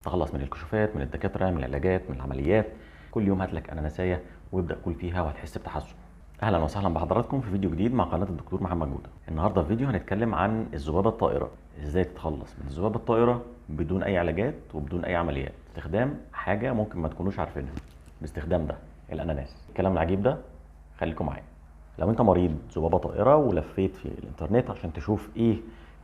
تخلص من الكشوفات، من الدكاتره، من العلاجات، من العمليات. كل يوم هات لك اناناسيه وابدا كل فيها وهتحس بتحسن. اهلا وسهلا بحضراتكم في فيديو جديد مع قناه الدكتور محمد جوده. النهارده في فيديو هنتكلم عن الذبابه الطائره، ازاي تتخلص من الذبابه الطائره بدون اي علاجات وبدون اي عمليات، باستخدام حاجه ممكن ما تكونوش عارفينها، باستخدام ده الاناناس. الكلام العجيب ده خليكم معايا. لو انت مريض ذبابه طائره ولفيت في الانترنت عشان تشوف ايه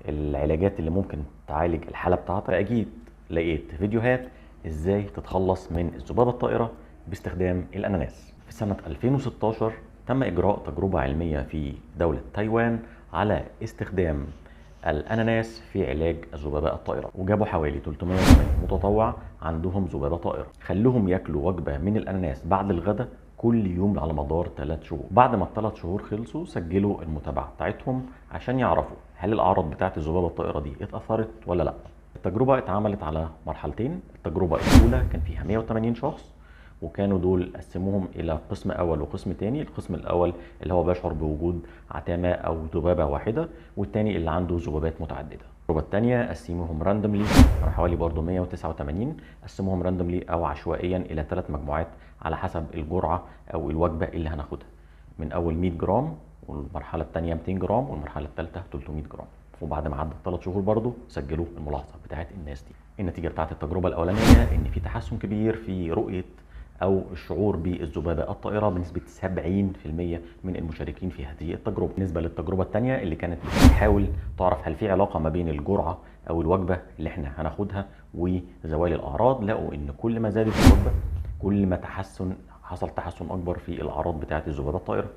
العلاجات اللي ممكن تعالج الحاله بتاعتك، فاكيد لقيت فيديوهات ازاي تتخلص من الذبابه الطائره باستخدام الاناناس. في سنه 2016 تم اجراء تجربه علميه في دوله تايوان على استخدام الاناناس في علاج الذبابه الطائره، وجابوا حوالي 380 متطوع عندهم ذبابه طائره، خلوهم ياكلوا وجبه من الاناناس بعد الغداء كل يوم على مدار 3 شهور. بعد ما ال3 شهور خلصوا سجلوا المتابعه بتاعتهم عشان يعرفوا هل الاعراض بتاعه الذبابه الطائره دي اتاثرت ولا لا. التجربه اتعملت على مرحلتين. التجربه الاولى كان فيها 180 شخص، وكانوا دول قسموهم الى قسم اول وقسم تاني. القسم الاول اللي هو بيشعر بوجود عتامه او ذبابه واحده، والتاني اللي عنده ذبابات متعدده. التجربه الثانيه قسموهم راندوملي، حوالي برضه 189 قسموهم راندوملي او عشوائيا الى 3 مجموعات على حسب الجرعه او الوجبه اللي هناخدها، من اول 100 جرام، والمرحله الثانيه 200 جرام، والمرحله الثالثه 300 جرام. وبعد ما عدت 3 شهور برضه سجلوا الملاحظه بتاعت الناس دي. النتيجه بتاعت التجربه الاولانيه ان في تحسن كبير في رؤيه او الشعور بالذبابه الطائره بنسبه 70% من المشاركين في هذه التجربه. بالنسبه للتجربه الثانيه اللي كانت بتحاول تعرف هل في علاقه ما بين الجرعه او الوجبه اللي احنا هناخدها وزوال الاعراض، لقوا ان كل ما زادت الوجبه كل ما حصل تحسن اكبر في الاعراض بتاعه الذبابه الطائره.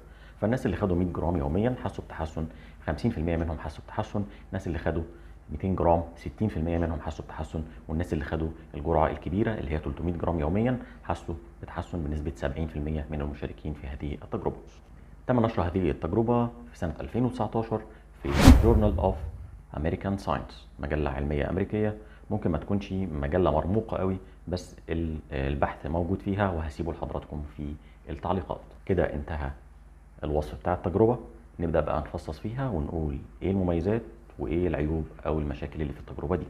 فالناس اللي خدوا 100 جرام يوميا حسوا بتحسن، 50% منهم حسوا بتحسن. الناس اللي خدوا 200 جرام 60% منهم حسوا بتحسن، والناس اللي خدوا الجرعه الكبيره اللي هي 300 جرام يوميا حسوا بتحسن بنسبه 70% من المشاركين في هذه التجربه. تم نشر هذه التجربه في سنه 2019 في Journal of American Science، مجله علميه امريكيه. ممكن ما تكونش مجله مرموقه قوي، بس البحث موجود فيها وهسيبه لحضراتكم في التعليقات. كده انتهى الوصف بتاع التجربه. نبدا بقى نفصص فيها ونقول ايه المميزات وايه العيوب او المشاكل اللي في التجربه دي.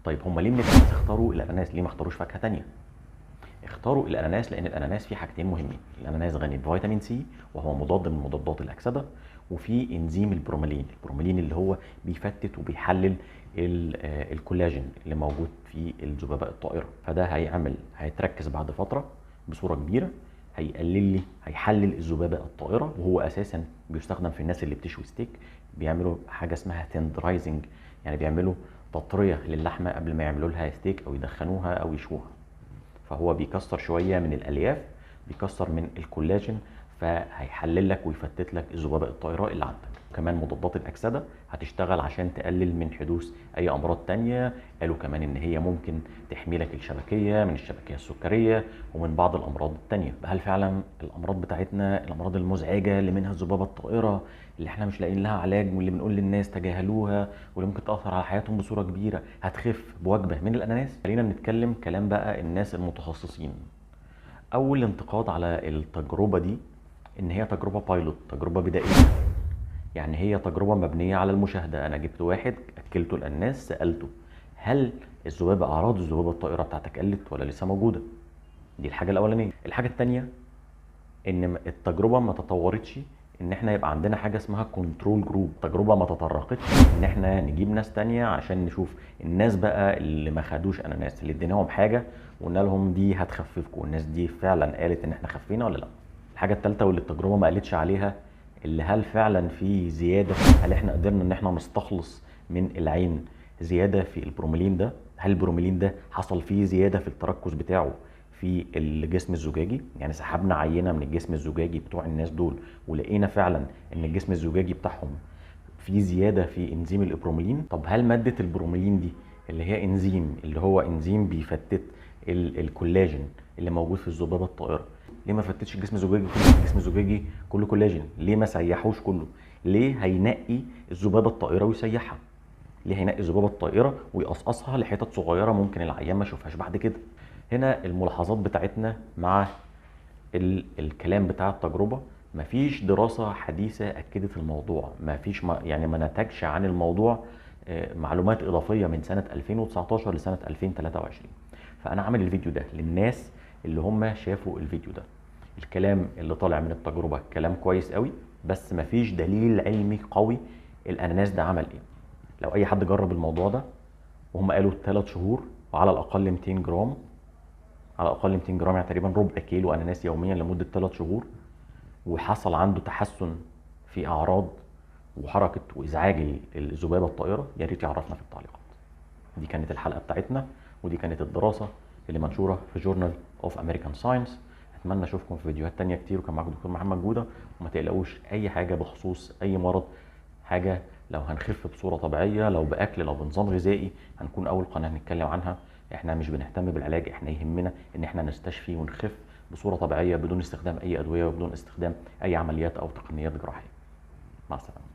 طيب هم ليه من الناس اختاروا الاناناس؟ ليه ما اختاروش فاكهه ثانيه؟ اختاروا الاناناس لان الاناناس فيه حاجتين مهمين. الاناناس غني بفيتامين سي وهو مضاد من مضادات الاكسده، وفي انزيم البروميلين اللي هو بيفتت وبيحلل الكولاجين اللي موجود في الذبابه الطائره. فده هيتركز بعد فتره بصوره كبيره، هيحلل الذبابه الطائره، وهو اساسا بيستخدم في الناس اللي بتشوي ستيك. بيعملوا حاجه اسمها تندرايزنج، يعني بيعملوا تطريه للحمه قبل ما يعملوا لها ستيك او يدخنوها او يشوها. فهو بيكسر شويه من الالياف، بيكسر من الكولاجين، فهيحلل لك ويفتت لك الذبابه الطائره اللي عندك. كمان مضادات الاكسده هتشتغل عشان تقلل من حدوث اي امراض تانية. قالوا كمان ان هي ممكن تحمي لك الشبكيه من الشبكيه السكريه ومن بعض الامراض التانية. هل فعلا الامراض بتاعتنا، الامراض المزعجه اللي منها الذبابه الطائره اللي احنا مش لاقيين لها علاج واللي بنقول للناس تجاهلوها واللي ممكن تاثر على حياتهم بصوره كبيره، هتخف بوجبه من الاناناس؟ خلينا نتكلم كلام بقى الناس المتخصصين. اول انتقاد على التجربه دي ان هي تجربه بايلوت، تجربه بدائيه. يعني هي تجربه مبنيه على المشاهده. انا جبت واحد اكلته الاناناس، سالته هل اعراض الذبابه الطائره بتاعتك قلت ولا لسه موجوده؟ دي الحاجه الاولانيه. الحاجه الثانيه ان التجربه ما تطورتش ان احنا يبقى عندنا حاجه اسمها كنترول جروب. التجربه ما تطرقتش ان احنا نجيب ناس تانية عشان نشوف الناس بقى اللي ما خدوش اناناس، اللي اديناهم حاجه وقلنا لهم دي هتخففكم، الناس دي فعلا قالت ان احنا خفينا ولا لا. الحاجه الثالثه واللي التجربه ما قالتش عليها، اللي هل فعلا في زياده، هل احنا قدرنا ان احنا نستخلص من العين زياده في البروميلين ده؟ هل البروميلين ده حصل فيه زياده في التركز بتاعه في الجسم الزجاجي؟ يعني سحبنا عينه من الجسم الزجاجي بتوع الناس دول ولقينا فعلا ان الجسم الزجاجي بتاعهم في زياده في انزيم البروميلين. طب هل ماده البروميلين دي اللي هي انزيم، اللي هو انزيم بيفتت الكولاجين اللي موجود في الذبابه الطائره، ليه ما فتتش الجسم الزجاجي كله؟ الجسم الزجاجي كله كولاجين، ليه ما سيحوش كله؟ ليه هينقي الذبابه الطائره ويسيحها؟ ليه هينقي الذبابه الطائره ويقصقصها لحتت صغيره ممكن العيان ما يشوفهاش بعد كده؟ هنا الملاحظات بتاعتنا مع الكلام بتاع التجربه. مفيش دراسه حديثه اكدت الموضوع، مفيش ما نتجش عن الموضوع معلومات اضافيه من سنه 2019 لسنه 2023. فانا عامل الفيديو ده للناس اللي هم شافوا الفيديو ده. الكلام اللي طالع من التجربه كلام كويس قوي، بس مفيش دليل علمي قوي الاناناس ده عمل ايه. لو اي حد جرب الموضوع ده وهم قالوا 3 شهور وعلى الاقل 200 جرام، على الاقل 200 جرام يعني تقريبا ربع كيلو اناناس يوميا لمده 3 شهور، وحصل عنده تحسن في اعراض وحركه وازعاج الذبابه الطائره، يا ريت يعرفنا في التعليقات. دي كانت الحلقه بتاعتنا، ودي كانت الدراسه اللي منشوره في جورنال اوف امريكان ساينس. اتمنى اشوفكم في فيديوهات تانية كتير، وكان معاكم دكتور محمد جوده. وما تقلقوش اي حاجه بخصوص اي مرض، حاجه لو هنخف بصوره طبيعيه، لو باكل، لو بنظام غذائي، هنكون اول قناه نتكلم عنها. احنا مش بنهتم بالعلاج، احنا يهمنا ان احنا نستشفي ونخف بصوره طبيعيه بدون استخدام اي ادويه وبدون استخدام اي عمليات او تقنيات جراحيه. مع السلامه.